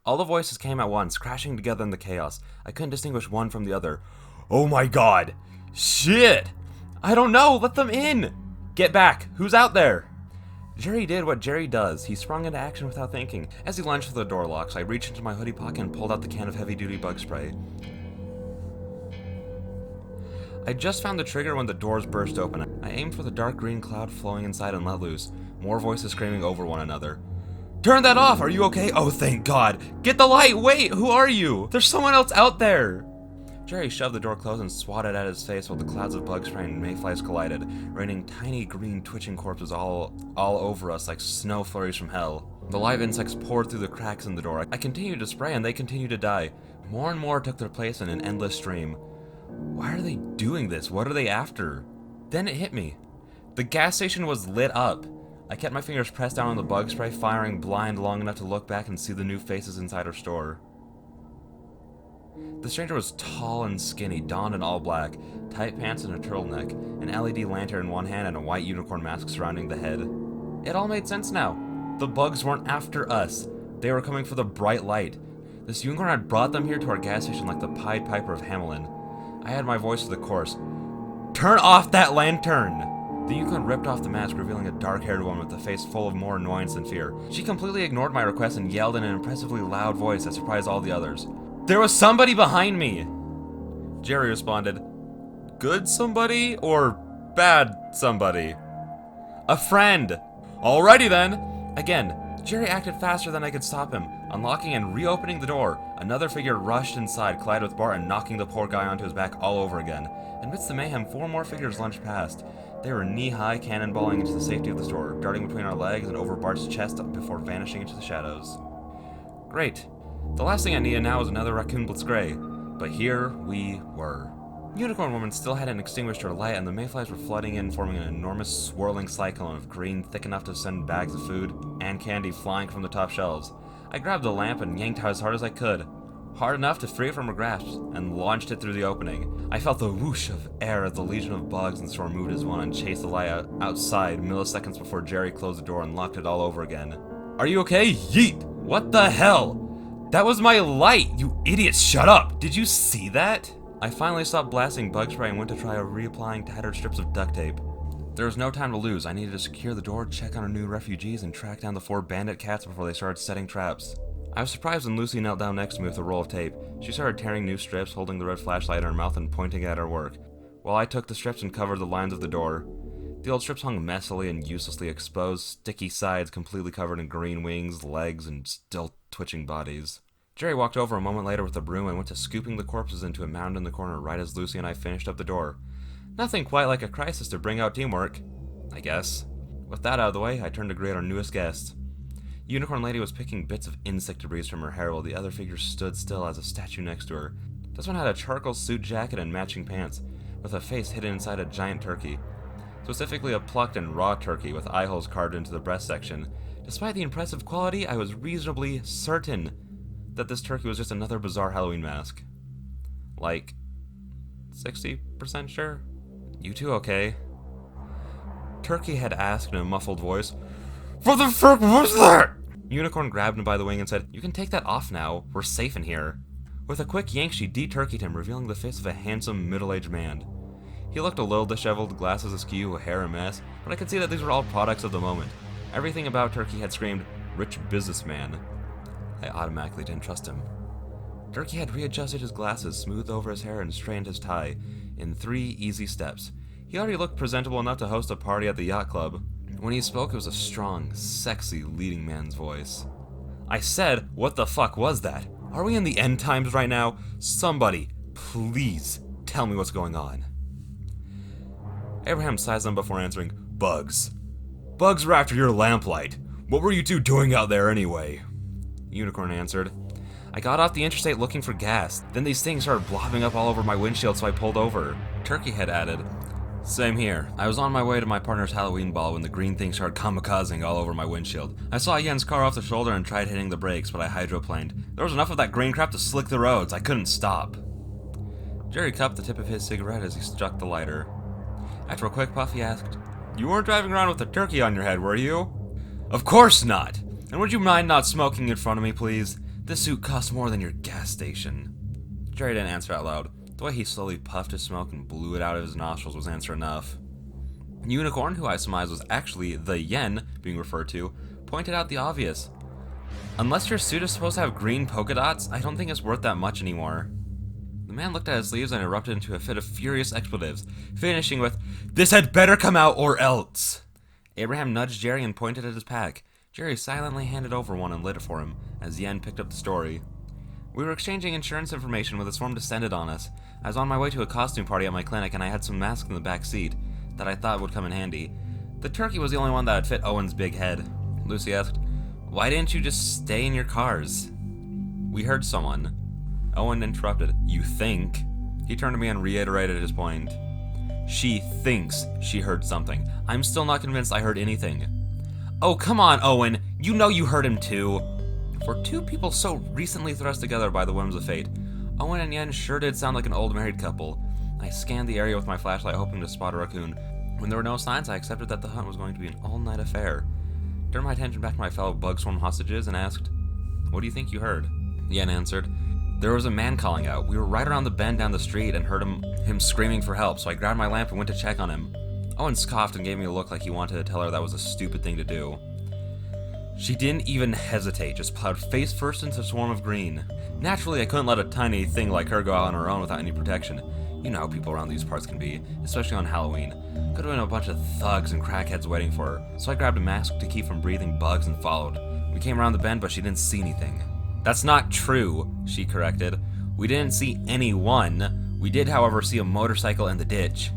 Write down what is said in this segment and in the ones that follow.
All the voices came at once, crashing together in the chaos. I couldn't distinguish one from the other. Oh my god! Shit! I don't know! Let them in! Get back! Who's out there? Jerry did what Jerry does. He sprung into action without thinking. As he lunged for the door locks, I reached into my hoodie pocket and pulled out the can of heavy-duty bug spray. I just found the trigger when the doors burst open. I aimed for the dark green cloud flowing inside and let loose. More voices screaming over one another. Turn that off! Are you okay? Oh, thank God! Get the light! Wait! Who are you? There's someone else out there! Jerry shoved the door closed and swatted at his face while the clouds of bug spray and mayflies collided, raining tiny green twitching corpses all over us like snow flurries from hell. The live insects poured through the cracks in the door. I continued to spray and they continued to die. More and more took their place in an endless stream. Why are they doing this? What are they after? Then it hit me. The gas station was lit up. I kept my fingers pressed down on the bug spray, firing blind long enough to look back and see the new faces inside our store. The stranger was tall and skinny, donned in all black, tight pants and a turtleneck, an LED lantern in one hand and a white unicorn mask surrounding the head. It all made sense now. The bugs weren't after us. They were coming for the bright light. This unicorn had brought them here to our gas station like the Pied Piper of Hamelin. I had my voice to the chorus. Turn off that lantern! The unicorn ripped off the mask, revealing a dark-haired woman with a face full of more annoyance than fear. She completely ignored my request and yelled in an impressively loud voice that surprised all the others. There was somebody behind me! Jerry responded, good somebody or bad somebody? A friend! Alrighty then! Again, Jerry acted faster than I could stop him. Unlocking and reopening the door, another figure rushed inside, collided with Bart and knocking the poor guy onto his back all over again. Amidst the mayhem, 4 more figures lunged past. They were knee-high, cannonballing into the safety of the store, darting between our legs and over Bart's chest before vanishing into the shadows. Great. The last thing I needed now was another raccoon blitz gray. But here we were. Unicorn Woman still hadn't extinguished her light, and the mayflies were flooding in, forming an enormous swirling cyclone of green thick enough to send bags of food and candy flying from the top shelves. I grabbed the lamp and yanked as hard as I could. Hard enough to free it from her grasp, and launched it through the opening. I felt the whoosh of air as the legion of bugs in the store moved as one and chased the light outside milliseconds before Jerry closed the door and locked it all over again. Are you okay? Yeet! What the hell? That was my light! You idiots, shut up! Did you see that? I finally stopped blasting bug spray and went to try reapplying tattered strips of duct tape. There was no time to lose. I needed to secure the door, check on our new refugees, and track down the 4 bandit cats before they started setting traps. I was surprised when Lucy knelt down next to me with a roll of tape. She started tearing new strips, holding the red flashlight in her mouth and pointing at her work, while I took the strips and covered the lines of the door. The old strips hung messily and uselessly exposed, sticky sides completely covered in green wings, legs, and still twitching bodies. Jerry walked over a moment later with a broom and went to scooping the corpses into a mound in the corner right as Lucy and I finished up the door. Nothing quite like a crisis to bring out teamwork, I guess. With that out of the way, I turned to greet our newest guest. Unicorn Lady was picking bits of insect debris from her hair while the other figure stood still as a statue next to her. This one had a charcoal suit jacket and matching pants, with a face hidden inside a giant turkey. Specifically a plucked and raw turkey with eye holes carved into the breast section. Despite the impressive quality, I was reasonably certain that this turkey was just another bizarre Halloween mask. Like, 60% sure? You two okay? Turkey had asked in a muffled voice, "What the frick was that?" Unicorn grabbed him by the wing and said, "You can take that off now. We're safe in here." With a quick yank, she de-turkeyed him, revealing the face of a handsome, middle-aged man. He looked a little disheveled, glasses askew, hair a mess, but I could see that these were all products of the moment. Everything about Turkey had screamed, "rich businessman." I automatically didn't trust him. Turkey had readjusted his glasses, smoothed over his hair, and straightened his tie in 3 easy steps. He already looked presentable enough to host a party at the yacht club. When he spoke, it was a strong, sexy leading man's voice. I said, what the fuck was that? Are we in the end times right now? Somebody, please, tell me what's going on. Abraham sized them before answering, "Bugs. Bugs were after your lamplight. What were you two doing out there anyway?" Unicorn answered, "I got off the interstate looking for gas. Then these things started blobbing up all over my windshield, so I pulled over." Turkey had added, "Same here. I was on my way to my partner's Halloween ball when the green thing started kamikazing all over my windshield. I saw Yen's car off the shoulder and tried hitting the brakes, but I hydroplaned. There was enough of that green crap to slick the roads. I couldn't stop." Jerry cupped the tip of his cigarette as he struck the lighter. After a quick puff, he asked, "You weren't driving around with a turkey on your head, were you?" "Of course not! And would you mind not smoking in front of me, please? This suit costs more than your gas station. Jerry didn't answer out loud. The way he slowly puffed his smoke and blew it out of his nostrils was answer enough. Unicorn, who I surmised was actually the yen being referred to, pointed out the obvious. Unless your suit is supposed to have green polka dots, I don't think it's worth that much anymore. The man looked at his sleeves and erupted into a fit of furious expletives, finishing with, "This had better come out or else!" Abraham nudged Jerry and pointed at his pack. Jerry silently handed over one and lit it for him, as Yen picked up the story. We were exchanging insurance information when the storm descended on us. I was on my way to a costume party at my clinic and I had some masks in the back seat that I thought would come in handy. The turkey was the only one that would fit Owen's big head. Lucy asked, "Why didn't you just stay in your cars?" "We heard someone." Owen interrupted. "You think?" He turned to me and reiterated his point. "She thinks she heard something. I'm still not convinced I heard anything." "Oh, come on, Owen. You know you heard him too." For two people so recently thrust together by the whims of fate, Owen and Yen sure did sound like an old married couple. I scanned the area with my flashlight hoping to spot a raccoon. When there were no signs, I accepted that the hunt was going to be an all-night affair. Turned my attention back to my fellow bug swarm hostages and asked, "What do you think you heard?" Yen answered, "There was a man calling out. We were right around the bend down the street and heard him screaming for help, so I grabbed my lamp and went to check on him." Owen scoffed and gave me a look like he wanted to tell her that was a stupid thing to do. She didn't even hesitate, just plowed face first into a swarm of green. Naturally, I couldn't let a tiny thing like her go out on her own without any protection. You know how people around these parts can be, especially on Halloween. Could have been a bunch of thugs and crackheads waiting for her, so I grabbed a mask to keep from breathing bugs and followed. We came around the bend, but she didn't see anything. "That's not true," she corrected. "We didn't see anyone. We did, however, see a motorcycle in the ditch."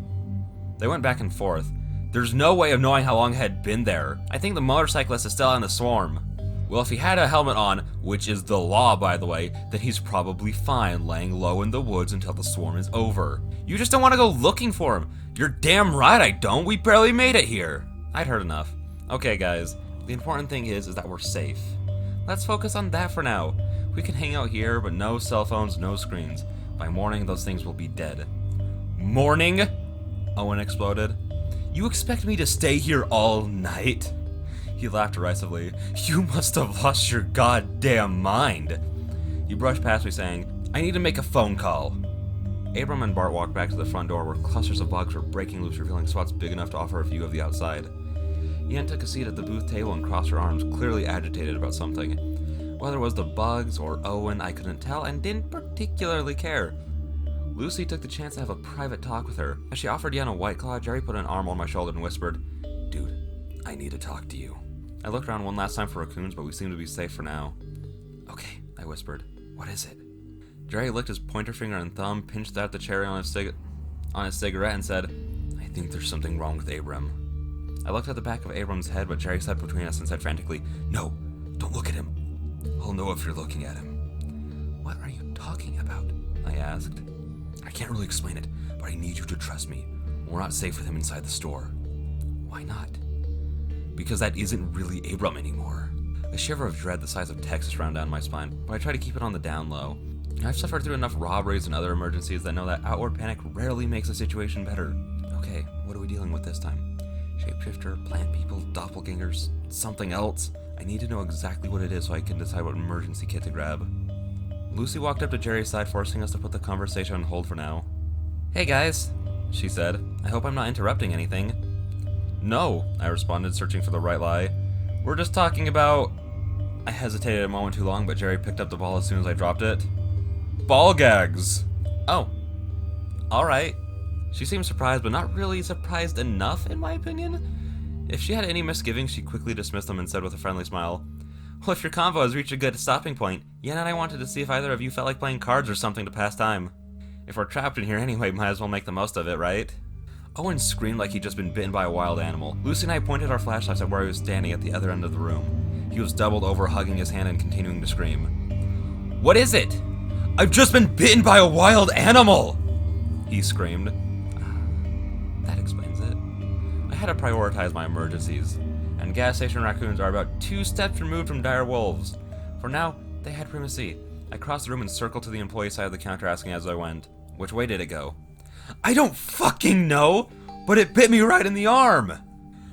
They went back and forth. There's no way of knowing how long I had been there. I think the motorcyclist is still out in the swarm. Well, if he had a helmet on, which is the law, by the way, then he's probably fine laying low in the woods until the swarm is over. You just don't want to go looking for him. You're damn right I don't. We barely made it here. I'd heard enough. Okay, guys. The important thing is that we're safe. Let's focus on that for now. We can hang out here, but no cell phones, no screens. By morning, those things will be dead. Morning? Owen exploded. "You expect me to stay here all night?" He laughed derisively. "You must have lost your goddamn mind." He brushed past me saying, "I need to make a phone call." Abram and Bart walked back to the front door where clusters of bugs were breaking loose, revealing spots big enough to offer a view of the outside. Yen took a seat at the booth table and crossed her arms, clearly agitated about something. Whether it was the bugs or Owen, I couldn't tell and didn't particularly care. Lucy took the chance to have a private talk with her. As she offered Yen a White Claw, Jerry put an arm on my shoulder and whispered, "Dude, I need to talk to you." I looked around one last time for raccoons, but we seem to be safe for now. "Okay," I whispered. "What is it?" Jerry licked his pointer finger and thumb, pinched out the cherry on his cigarette, and said, "I think there's something wrong with Abram." I looked at the back of Abram's head, but Jerry sat between us and said frantically, "No, don't look at him. I'll know if you're looking at him." "What are you talking about?" I asked. "I can't really explain it, but I need you to trust me. We're not safe with him inside the store." "Why not?" "Because that isn't really Abram anymore." A shiver of dread the size of Texas ran down my spine, but I try to keep it on the down low. I've suffered through enough robberies and other emergencies that know that outward panic rarely makes a situation better. Okay, what are we dealing with this time? Shapeshifter, plant people, doppelgangers, something else? I need to know exactly what it is so I can decide what emergency kit to grab. Lucy walked up to Jerry's side, forcing us to put the conversation on hold for now. "Hey guys," she said. "I hope I'm not interrupting anything." "No," I responded, searching for the right lie. "We're just talking about..." I hesitated a moment too long, but Jerry picked up the ball as soon as I dropped it. "Ball gags!" "Oh. Alright." She seemed surprised, but not really surprised enough, in my opinion. If she had any misgivings, she quickly dismissed them and said with a friendly smile, "Well, if your convo has reached a good stopping point, Yen and I wanted to see if either of you felt like playing cards or something to pass time. If we're trapped in here anyway, might as well make the most of it, right?" Owen screamed like he'd just been bitten by a wild animal. Lucy and I pointed our flashlights at where he was standing at the other end of the room. He was doubled over, hugging his hand and continuing to scream. "What is it?" "I've just been bitten by a wild animal!" he screamed. That explains it. I had to prioritize my emergencies, and gas station raccoons are about 2 steps removed from dire wolves. For now, they had primacy. I crossed the room and circled to the employee side of the counter, asking as I went, "Which way did it go?" "I don't fucking know, but it bit me right in the arm!"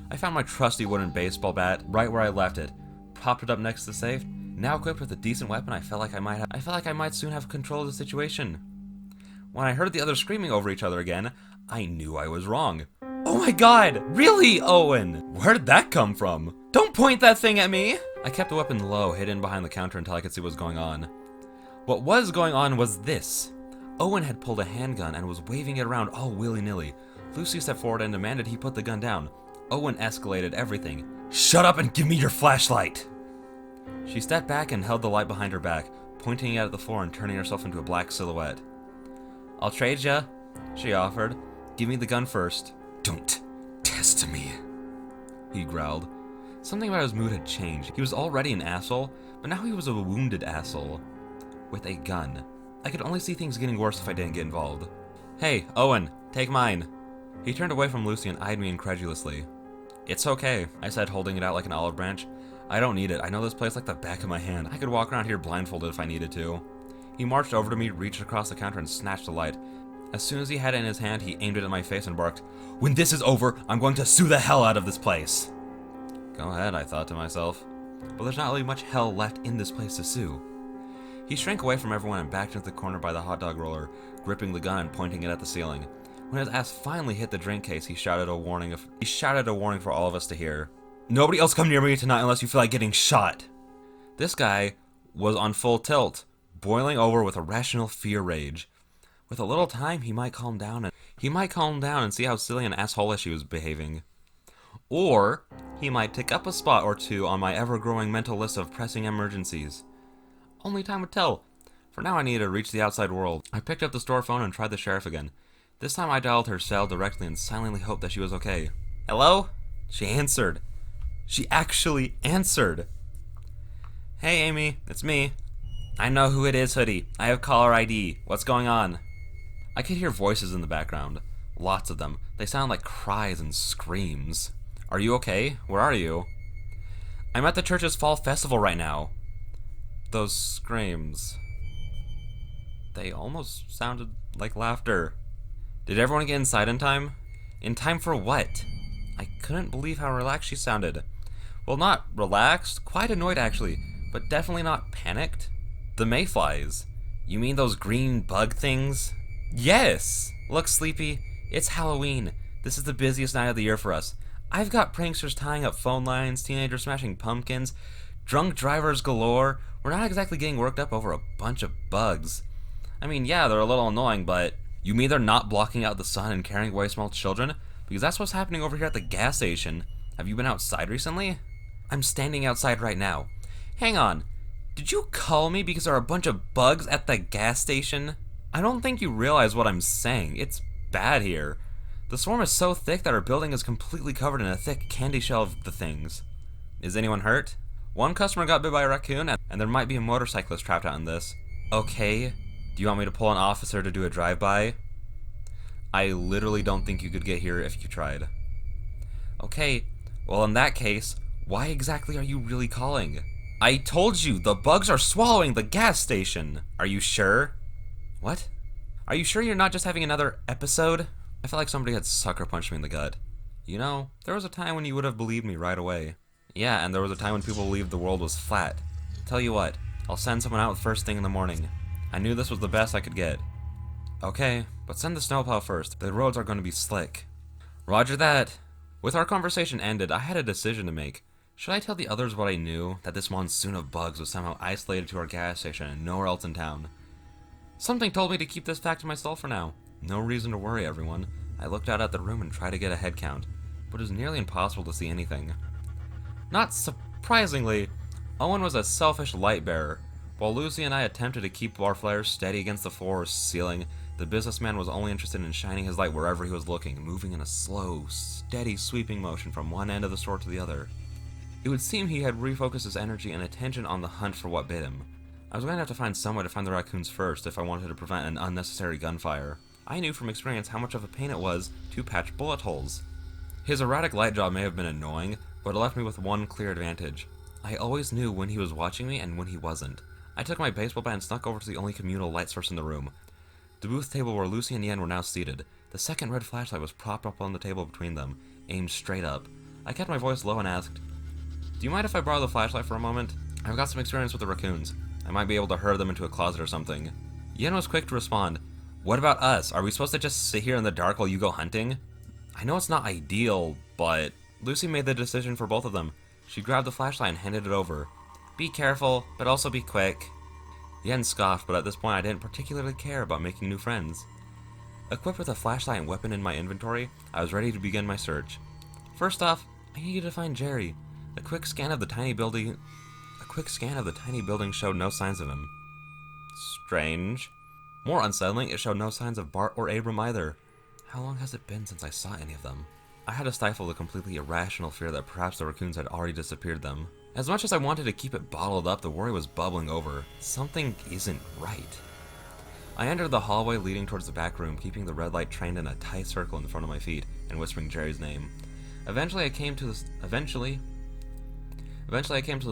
I found my trusty wooden baseball bat right where I left it, propped it up next to the safe, Now equipped with a decent weapon, I felt like I might soon have control of the situation. When I heard the others screaming over each other again, I knew I was wrong. Oh my god! Really, Owen? Where did that come from? Don't point that thing at me! I kept the weapon low, hidden behind the counter until I could see what was going on. What was going on was this. Owen had pulled a handgun and was waving it around all willy-nilly. Lucy stepped forward and demanded he put the gun down. Owen escalated everything. Shut up and give me your flashlight! She stepped back and held the light behind her back, pointing it at the floor and turning herself into a black silhouette. I'll trade ya, she offered. Give me the gun first. Don't test me, he growled. Something about his mood had changed. He was already an asshole, but now he was a wounded asshole. With a gun. I could only see things getting worse if I didn't get involved. Hey, Owen, take mine. He turned away from Lucy and eyed me incredulously. It's okay, I said, holding it out like an olive branch. I don't need it. I know this place like the back of my hand. I could walk around here blindfolded if I needed to. He marched over to me, reached across the counter, and snatched the light. As soon as he had it in his hand, he aimed it at my face and barked, "When this is over, I'm going to sue the hell out of this place." Go ahead, I thought to myself. But there's not really much hell left in this place to sue. He shrank away from everyone and backed into the corner by the hot dog roller, gripping the gun and pointing it at the ceiling. When his ass finally hit the drink case, he shouted a warning for all of us to hear. Nobody else come near me tonight unless you feel like getting shot. This guy was on full tilt, boiling over with irrational fear rage. With a little time, he might calm down and see how silly and asshole-ish he was behaving. Or he might pick up a spot or two on my ever-growing mental list of pressing emergencies. Only time would tell. For now, I needed to reach the outside world. I picked up the store phone and tried the sheriff again. This time I dialed her cell directly and silently hoped that she was okay. Hello? She answered. She actually answered. Hey, Amy, it's me. I know who it is, Hoodie. I have caller ID. What's going on? I could hear voices in the background. Lots of them. They sound like cries and screams. Are you okay? Where are you? I'm at the church's fall festival right now. Those screams. They almost sounded like laughter. Did everyone get inside in time? In time for what? I couldn't believe how relaxed she sounded. Well, not relaxed, quite annoyed actually, but definitely not panicked. The mayflies. You mean those green bug things? Yes! Look, Sleepy, it's Halloween. This is the busiest night of the year for us. I've got pranksters tying up phone lines, teenagers smashing pumpkins, drunk drivers galore. We're not exactly getting worked up over a bunch of bugs. I mean, yeah, they're a little annoying, but you mean they're not blocking out the sun and carrying away small children? Because that's what's happening over here at the gas station. Have you been outside recently? I'm standing outside right now. Hang on. Did you call me because there are a bunch of bugs at the gas station? I don't think you realize what I'm saying. It's bad here. The swarm is so thick that our building is completely covered in a thick candy shell of the things. Is anyone hurt? One customer got bit by a raccoon, and there might be a motorcyclist trapped out in this. Okay. Do you want me to pull an officer to do a drive-by? I literally don't think you could get here if you tried. Okay. Well, in that case, why exactly are you really calling? I told you, the bugs are swallowing the gas station. Are you sure? What? Are you sure you're not just having another episode? I felt like somebody had sucker punched me in the gut. You know, there was a time when you would have believed me right away. Yeah, and there was a time when people believed the world was flat. Tell you what, I'll send someone out first thing in the morning. I knew this was the best I could get. Okay, but send the snowplow first. The roads are going to be slick. Roger that. With our conversation ended, I had a decision to make. Should I tell the others what I knew, that this monsoon of bugs was somehow isolated to our gas station and nowhere else in town? Something told me to keep this fact to myself for now. No reason to worry, everyone. I looked out at the room and tried to get a head count, but it was nearly impossible to see anything. Not surprisingly, Owen was a selfish light bearer. While Lucy and I attempted to keep our flares steady against the floor or ceiling, the businessman was only interested in shining his light wherever he was looking, moving in a slow, steady sweeping motion from one end of the store to the other. It would seem he had refocused his energy and attention on the hunt for what bit him. I was going to have to find some way to find the raccoons first if I wanted to prevent an unnecessary gunfire. I knew from experience how much of a pain it was to patch bullet holes. His erratic light job may have been annoying, but it left me with one clear advantage. I always knew when he was watching me and when he wasn't. I took my baseball bat and snuck over to the only communal light source in the room. The booth table where Lucy and Yen were now seated. The second red flashlight was propped up on the table between them, aimed straight up. I kept my voice low and asked, "Do you mind if I borrow the flashlight for a moment?" I've got some experience with the raccoons. I might be able to herd them into a closet or something. Yen was quick to respond. What about us? Are we supposed to just sit here in the dark while you go hunting? I know it's not ideal, but Lucy made the decision for both of them. She grabbed the flashlight and handed it over. Be careful, but also be quick. Yen scoffed, but at this point I didn't particularly care about making new friends. Equipped with a flashlight and weapon in my inventory, I was ready to begin my search. First off, I needed to find Jerry. A quick scan of the tiny building showed no signs of him. Strange. More unsettling, it showed no signs of Bart or Abram either. How long has it been since I saw any of them? I had to stifle the completely irrational fear that perhaps the raccoons had already disappeared them. As much as I wanted to keep it bottled up, the worry was bubbling over. Something isn't right. I entered the hallway leading towards the back room, keeping the red light trained in a tight circle in front of my feet and whispering Jerry's name. Eventually I came to the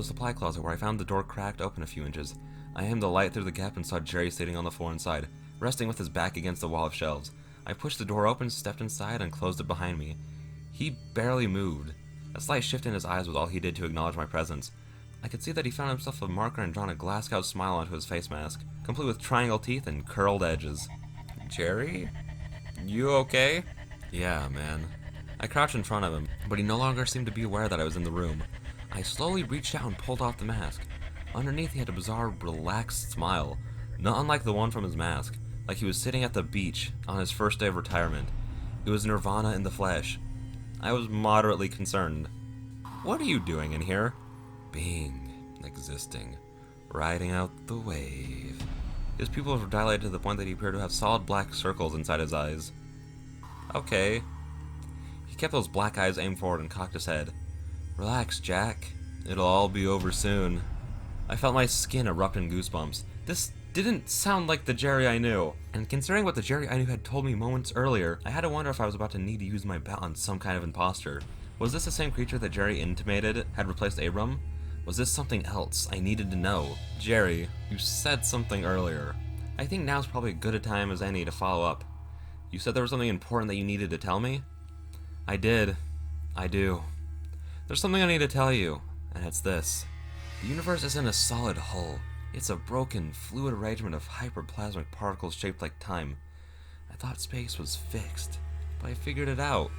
supply closet where I found the door cracked open a few inches. I aimed the light through the gap and saw Jerry sitting on the floor inside, resting with his back against the wall of shelves. I pushed the door open, stepped inside, and closed it behind me. He barely moved. A slight shift in his eyes was all he did to acknowledge my presence. I could see that he found himself a marker and drawn a glassed-out smile onto his face mask, complete with triangle teeth and curled edges. Jerry? You okay? Yeah, man. I crouched in front of him, but he no longer seemed to be aware that I was in the room. I slowly reached out and pulled off the mask. Underneath he had a bizarre, relaxed smile, not unlike the one from his mask, like he was sitting at the beach on his first day of retirement. It was Nirvana in the flesh. I was moderately concerned. What are you doing in here? Being, existing, riding out the wave. His pupils were dilated to the point that he appeared to have solid black circles inside his eyes. Okay. He kept those black eyes aimed forward and cocked his head. Relax, Jack. It'll all be over soon. I felt my skin erupt in goosebumps. This didn't sound like the Jerry I knew. And considering what the Jerry I knew had told me moments earlier, I had to wonder if I was about to need to use my bat on some kind of imposter. Was this the same creature that Jerry intimated had replaced Abram? Was this something else I needed to know? Jerry, you said something earlier. I think now's probably as good a time as any to follow up. You said there was something important that you needed to tell me? I did. I do. There's something I need to tell you, and it's this. The universe isn't a solid hull. It's a broken, fluid arrangement of hyperplasmic particles shaped like time. I thought space was fixed, but I figured it out.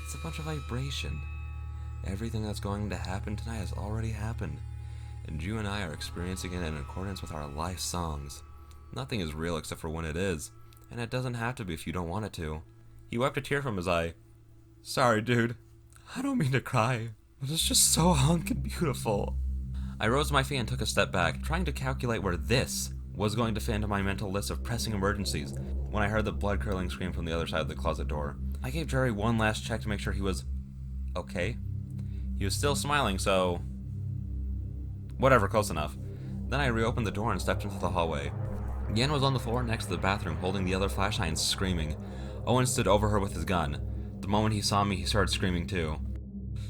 It's a bunch of vibration. Everything that's going to happen tonight has already happened, and you and I are experiencing it in accordance with our life songs. Nothing is real except for when it is, and it doesn't have to be if you don't want it to. He wiped a tear from his eye. Sorry, dude. I don't mean to cry, but it's just so hunk and beautiful. I rose to my feet and took a step back, trying to calculate where this was going to fit into my mental list of pressing emergencies, when I heard the blood-curdling scream from the other side of the closet door. I gave Jerry one last check to make sure he was okay. He was still smiling, so whatever, close enough. Then I reopened the door and stepped into the hallway. Yen was on the floor next to the bathroom, holding the other flashlight and screaming. Owen stood over her with his gun. The moment he saw me, he started screaming too.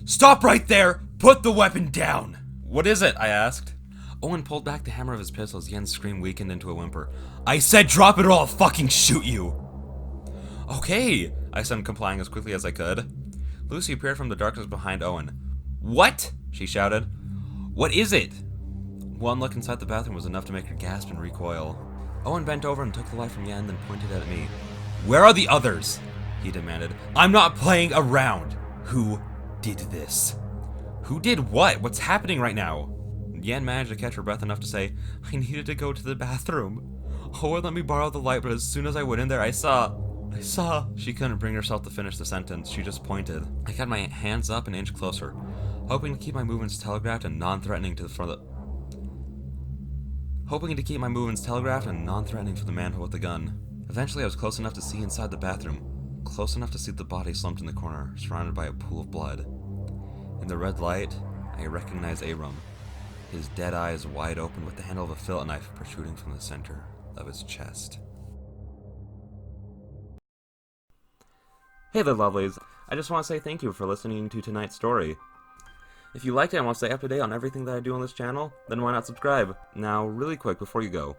Stop right there! Put the weapon down! What is it? I asked. Owen pulled back the hammer of his pistol as Yen's scream weakened into a whimper. I said drop it or I'll fucking shoot you! Okay, I said, complying as quickly as I could. Lucy appeared from the darkness behind Owen. What? She shouted. What is it? One look inside the bathroom was enough to make her gasp and recoil. Owen bent over and took the light from Yen, then pointed at me. Where are the others? He demanded. I'm not playing around. Who did this? Who did what? What's happening right now? Yen managed to catch her breath enough to say, I needed to go to the bathroom. Owen let me borrow the light, but as soon as I went in there, I saw. She couldn't bring herself to finish the sentence. She just pointed. I got my hands up an inch closer, hoping to keep my movements telegraphed and non-threatening for the man with the gun. Eventually, I was close enough to see inside the bathroom, close enough to see the body slumped in the corner, surrounded by a pool of blood. In the red light, I recognized Abram, his dead eyes wide open with the handle of a fillet knife protruding from the center of his chest. Hey there, lovelies. I just want to say thank you for listening to tonight's story. If you liked it and want to stay up to date on everything that I do on this channel, then why not subscribe? Now, really quick before you go,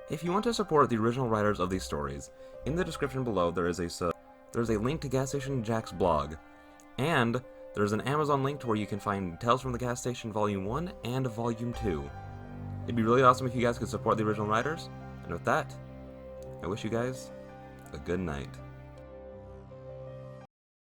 if you want to support the original writers of these stories, in the description below there is a link to Gas Station Jack's blog, and There's an Amazon link to where you can find Tales from the Gas Station Volume 1 and Volume 2. It'd be really awesome if you guys could support the original writers, and with that, I wish you guys a good night.